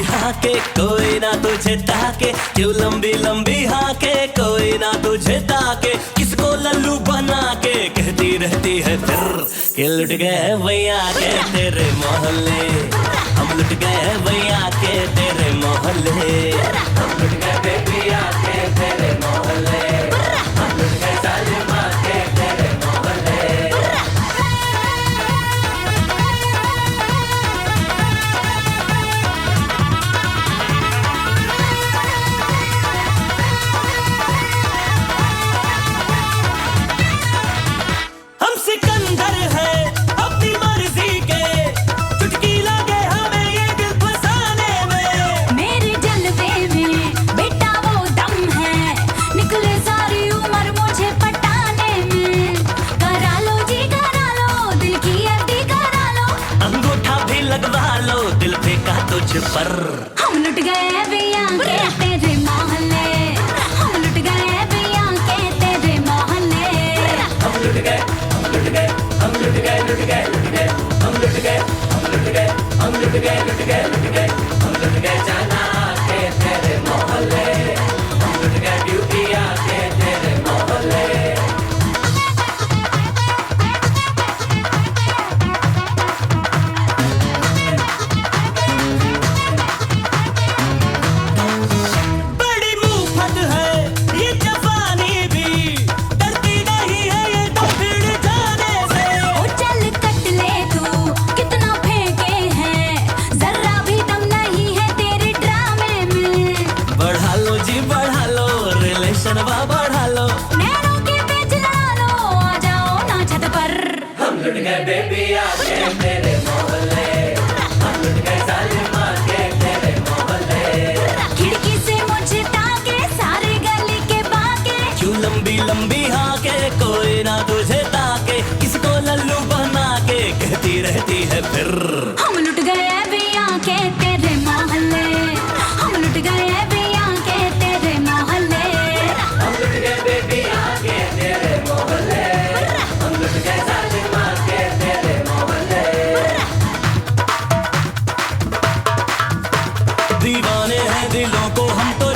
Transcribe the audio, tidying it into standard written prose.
हाके कोई ना तुझे ताके, क्यों लंबी लंबी हाके कोई ना तुझे ताके। किसको लल्लू बना के कहती रहती है फिर कि लुट गए भैया के तेरे मोहल्ले, हम लुट गए भैया के तेरे मोहल्ले, हम लुट गए बेबिया के तेरे मोहल्ले, हम लुट गए सालिमा के तेरे मोहल्ले। हम सिकंदर है अपनी मर्जी के, चुटकी लगे हमें ये दिल फसाने में। मेरे जलवे में बेटा वो दम है, निकले सारी उम्र मुझे पटाने में। करा लो जी करा लो, दिल की अड्डी करा लो, अंगूठा भी लगवा लो दिल फेंका तुझ पर। हम लुट गए भैया के तेरे मोहल्ले, हम लुट गए भैया के तेरे मोहल्ले, हम लुट गए, हम लुट गए, हम लुट गए, लुट गए, लुट गए, हम लुट गए, हम लुट गए, हम लुट गए, लुट गए, लुट गए, हम लुट गए जाना के तेरे मोहल्ले, हम लुट गए ड्यूटिया के तेरे मोहल्ले। बड़ी मुफ्त है ये जवानी भी, डरती नहीं है ये तो भिड़ जाने से। ओ चल कट ले तू कितना फेंके हैं, जरा भी दम नहीं है तेरे ड्रामे में। बढ़ा लो जी बढ़ा लो, रिलेशन बढ़ा लो, नैनों के पेच लड़ा लो, आ जाओ ना छत पर। हम लुट गए बेबिया के तेरे मोहल्ले, हम लुट गए सालिमा के तेरे मोहल्ले। खिड़की से मुझे ताके सारे गली के बाके, क्यों लंबी लंबी हाके कोई ना तुझे ताके, किसको लल्लू बना के कहती रहती है फिर। हम लुट गए भैया के तेरे मोहल्ले, हम लुट गए भैया के तेरे मोहल्ले, हम लुट गए बेबिया के तेरे मोहल्ले, हम लुट गए सालिमा के तेरे मोहल्ले। दीवाने हैं दिलों को हम तो